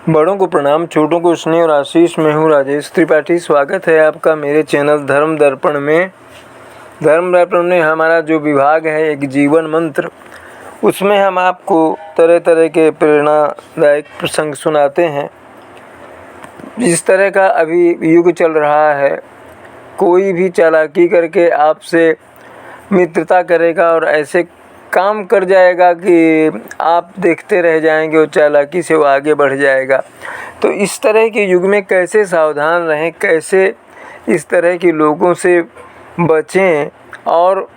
बड़ों को प्रणाम, छोटों को स्नेह और आशीष। मैं हूँ राजेश त्रिपाठी। स्वागत है आपका मेरे चैनल धर्म दर्पण में। धर्म दर्पण में हमारा जो विभाग है एक जीवन मंत्र, उसमें हम आपको तरह तरह के प्रेरणादायक प्रसंग सुनाते हैं। जिस तरह का अभी युग चल रहा है, कोई भी चालाकी करके आपसे मित्रता करेगा और ऐसे काम कर जाएगा कि आप देखते रह जाएंगे और चालाकी से वो आगे बढ़ जाएगा। तो इस तरह के युग में कैसे सावधान रहें, कैसे इस तरह के लोगों से बचें और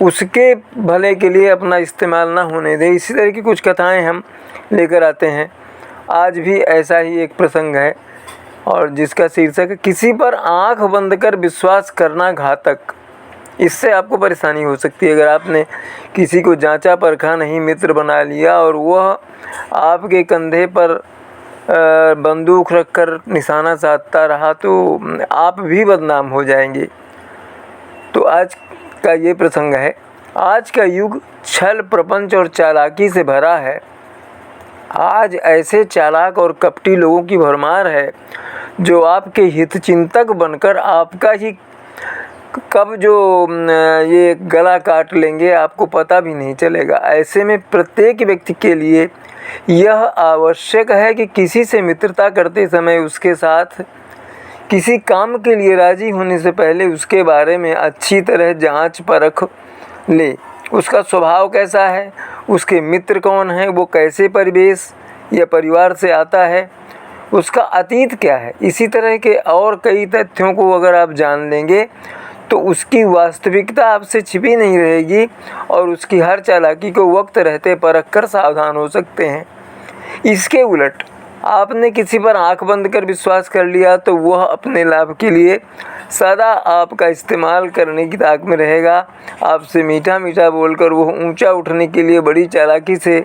उसके भले के लिए अपना इस्तेमाल ना होने दें, इसी तरह की कुछ कथाएं हम लेकर आते हैं। आज भी ऐसा ही एक प्रसंग है और जिसका शीर्षक है किसी पर आंख बंद कर विश्वास करना घातक। इससे आपको परेशानी हो सकती है। अगर आपने किसी को जांचा परखा नहीं, मित्र बना लिया और वह आपके कंधे पर बंदूक रखकर निशाना साधता रहा तो आप भी बदनाम हो जाएंगे। तो आज का ये प्रसंग है। आज का युग छल, प्रपंच और चालाकी से भरा है। आज ऐसे चालाक और कपटी लोगों की भरमार है जो आपके हितचिंतक बनकर आपका ही कब जो ये गला काट लेंगे आपको पता भी नहीं चलेगा। ऐसे में प्रत्येक व्यक्ति के लिए यह आवश्यक है कि किसी से मित्रता करते समय उसके साथ किसी काम के लिए राजी होने से पहले उसके बारे में अच्छी तरह जांच परख ले। उसका स्वभाव कैसा है, उसके मित्र कौन हैं, वो कैसे परिवेश या परिवार से आता है, उसका अतीत क्या है। इसी तरह के और कई तथ्यों को अगर आप जान लेंगे तो उसकी वास्तविकता आपसे छिपी नहीं रहेगी और उसकी हर चालाकी को वक्त रहते परख कर सावधान हो सकते हैं। इसके उलट आपने किसी पर आंख बंद कर विश्वास कर लिया तो वह अपने लाभ के लिए सदा आपका इस्तेमाल करने की ताक में रहेगा। आपसे मीठा मीठा बोलकर वह ऊंचा उठने के लिए बड़ी चालाकी से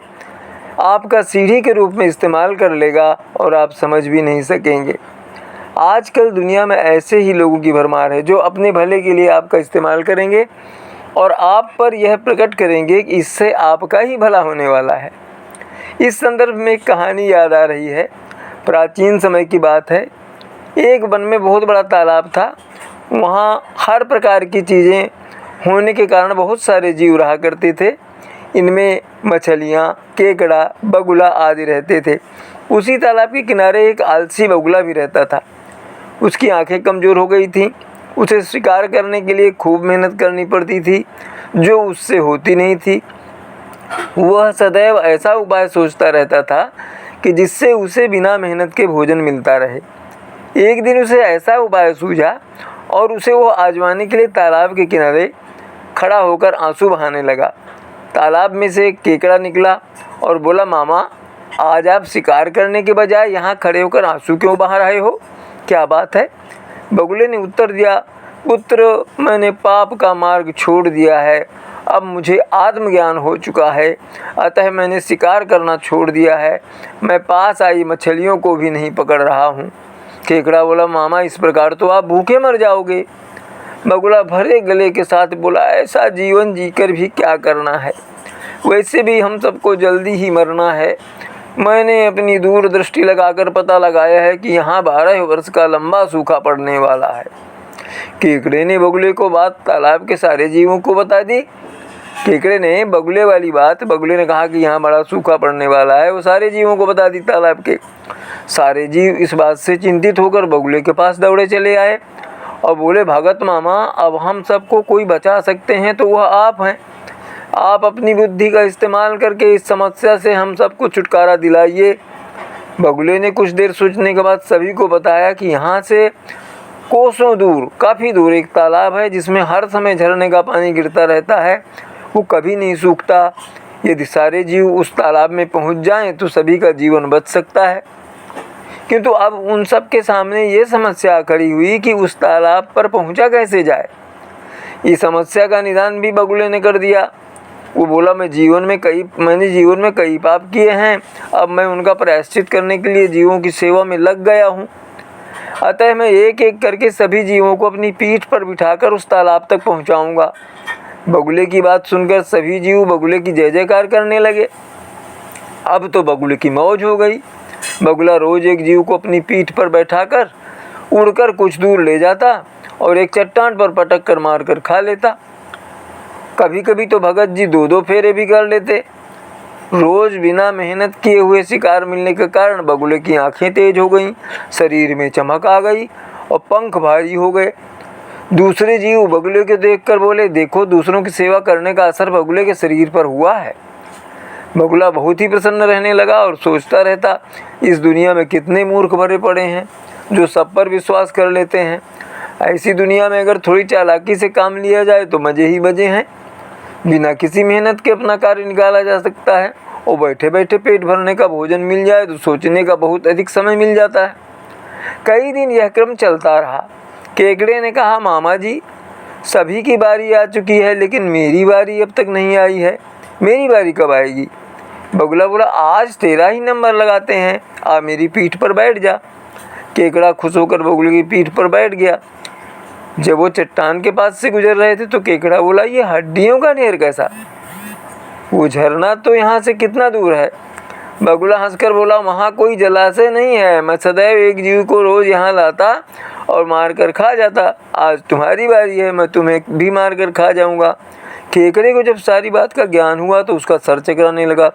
आपका सीढ़ी के रूप में इस्तेमाल कर लेगा और आप समझ भी नहीं सकेंगे। आजकल दुनिया में ऐसे ही लोगों की भरमार है जो अपने भले के लिए आपका इस्तेमाल करेंगे और आप पर यह प्रकट करेंगे कि इससे आपका ही भला होने वाला है। इस संदर्भ में एक कहानी याद आ रही है। प्राचीन समय की बात है। एक वन में बहुत बड़ा तालाब था। वहाँ हर प्रकार की चीज़ें होने के कारण बहुत सारे जीव रहा करते थे। इनमें मछलियाँ, केकड़ा, बगुला आदि रहते थे। उसी तालाब के किनारे एक आलसी बगुला भी रहता था। उसकी आंखें कमज़ोर हो गई थीं। उसे शिकार करने के लिए खूब मेहनत करनी पड़ती थी जो उससे होती नहीं थी। वह सदैव ऐसा उपाय सोचता रहता था कि जिससे उसे बिना मेहनत के भोजन मिलता रहे। एक दिन उसे ऐसा उपाय सूझा और उसे वो आजमाने के लिए तालाब के किनारे खड़ा होकर आंसू बहाने लगा। तालाब में से एक केकड़ा निकला और बोला, मामा, आज आप शिकार करने के बजाय यहाँ खड़े होकर आंसू क्यों बहा रहे हो? क्या बात है? बगुले ने उत्तर दिया, पुत्र, मैंने पाप का मार्ग छोड़ दिया है। अब मुझे आत्मज्ञान हो चुका है, अतः मैंने शिकार करना छोड़ दिया है। मैं पास आई मछलियों को भी नहीं पकड़ रहा हूँ। केकड़ा बोला, मामा, इस प्रकार तो आप भूखे मर जाओगे। बगुला भरे गले के साथ बोला, ऐसा जीवन जीकर भी क्या करना है, वैसे भी हम सबको जल्दी ही मरना है। मैंने अपनी दूरदृष्टि लगाकर पता लगाया है कि यहाँ 12 वर्ष का लंबा सूखा पड़ने वाला है। केकड़े ने बगुले को बात तालाब के सारे जीवों को बता दी। केकड़े ने बगुले वाली बात, बगुले ने कहा कि यहाँ बड़ा सूखा पड़ने वाला है, वो सारे जीवों को बता दी। तालाब के सारे जीव इस बात से चिंतित होकर बगुले के पास दौड़े चले आए और बोले, भगत मामा, अब हम सबको कोई बचा सकते हैं तो वह आप हैं। आप अपनी बुद्धि का इस्तेमाल करके इस समस्या से हम सबको छुटकारा दिलाइए। बगुले ने कुछ देर सोचने के बाद सभी को बताया कि यहाँ से कोसों दूर, काफ़ी दूर एक तालाब है जिसमें हर समय झरने का पानी गिरता रहता है, वो कभी नहीं सूखता। यदि सारे जीव उस तालाब में पहुँच जाएं तो सभी का जीवन बच सकता है। किंतु अब उन सब के सामने ये समस्या खड़ी हुई कि उस तालाब पर पहुँचा कैसे जाए। इस समस्या का निदान भी बगुले ने कर दिया। वो बोला, मैंने जीवन में कई पाप किए हैं, अब मैं उनका प्रायश्चित करने के लिए जीवों की सेवा में लग गया हूँ। अतः मैं एक एक करके सभी जीवों को अपनी पीठ पर बिठाकर उस तालाब तक पहुँचाऊँगा। बगुले की बात सुनकर सभी जीव बगुले की जय जयकार करने लगे। अब तो बगुले की मौज हो गई। बगुला रोज एक जीव को अपनी पीठ पर बैठाकर उड़कर कुछ दूर ले जाता और एक चट्टान पर पटक कर मार कर खा लेता। कभी कभी तो भगत जी 2-2 फेरे भी कर लेते। रोज बिना मेहनत किए हुए शिकार मिलने के कारण बगुले की आंखें तेज हो गईं, शरीर में चमक आ गई और पंख भारी हो गए। दूसरे जीव बगुले को देखकर बोले, देखो दूसरों की सेवा करने का असर बगुले के शरीर पर हुआ है। बगुला बहुत ही प्रसन्न रहने लगा और सोचता रहता, इस दुनिया में कितने मूर्ख भरे पड़े हैं जो सब पर विश्वास कर लेते हैं। ऐसी दुनिया में अगर थोड़ी चालाकी से काम लिया जाए तो मज़े ही मज़े हैं। बिना किसी मेहनत के अपना कार्य निकाला जा सकता है और बैठे बैठे पेट भरने का भोजन मिल जाए तो सोचने का बहुत अधिक समय मिल जाता है। कई दिन यह क्रम चलता रहा। केकड़े ने कहा, मामा जी सभी की बारी आ चुकी है लेकिन मेरी बारी अब तक नहीं आई है, मेरी बारी कब आएगी? बगुला बोला, आज तेरा ही नंबर लगाते हैं, आ मेरी पीठ पर बैठ जा। केकड़ा खुश होकर बगुले की पीठ पर बैठ गया। जब वो चट्टान के पास से गुजर रहे थे तो केकड़ा बोला, ये हड्डियों का ढेर कैसा? वो झरना तो यहाँ से कितना दूर है? बगुला हंसकर बोला, वहाँ कोई जलाशय नहीं है, मैं सदैव एक जीव को रोज यहाँ लाता और मार कर खा जाता। आज तुम्हारी बारी है, मैं तुम्हें भी मार कर खा जाऊँगा। केकड़े को जब सारी बात का ज्ञान हुआ तो उसका सर चकराने लगा,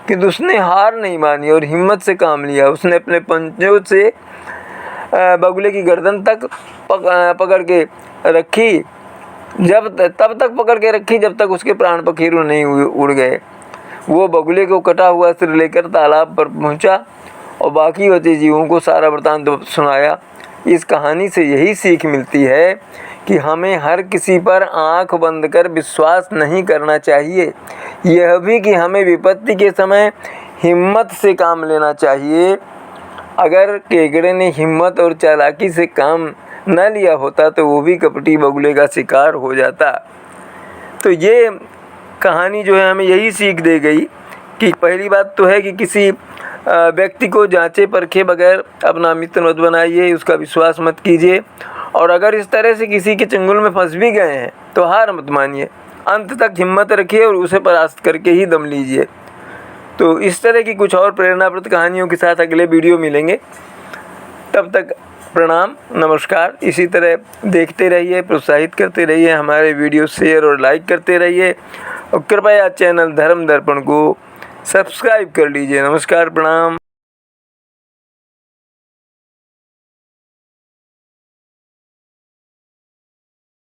किंतु उसने हार नहीं मानी और हिम्मत से काम लिया। उसने अपने पंजों से बगुले की गर्दन तक पकड़ के रखी, तब तक पकड़ के रखी जब तक उसके प्राण पखेरु नहीं उड़ गए। वो बगुले को कटा हुआ सिर लेकर तालाब पर पहुंचा और बाकी बचे जीवों को सारा वृतांत सुनाया। इस कहानी से यही सीख मिलती है कि हमें हर किसी पर आंख बंद कर विश्वास नहीं करना चाहिए। यह भी कि हमें विपत्ति के समय हिम्मत से काम लेना चाहिए। अगर केकड़े ने हिम्मत और चालाकी से काम न लिया होता तो वो भी कपटी बगुले का शिकार हो जाता। तो ये कहानी जो है हमें यही सीख दे गई कि पहली बात तो है कि किसी व्यक्ति को जांचे परखे बगैर अपना मित्र मत बनाइए, उसका विश्वास मत कीजिए। और अगर इस तरह से किसी के चंगुल में फंस भी गए हैं तो हार मत मानिए, अंत तक हिम्मत रखिए और उसे परास्त करके ही दम लीजिए। तो इस तरह की कुछ और प्रेरणाप्रद कहानियों के साथ अगले वीडियो मिलेंगे। तब तक प्रणाम, नमस्कार। इसी तरह देखते रहिए, प्रोत्साहित करते रहिए, हमारे वीडियो शेयर और लाइक करते रहिए और कृपया चैनल धर्म दर्पण को सब्सक्राइब कर लीजिए। नमस्कार, प्रणाम।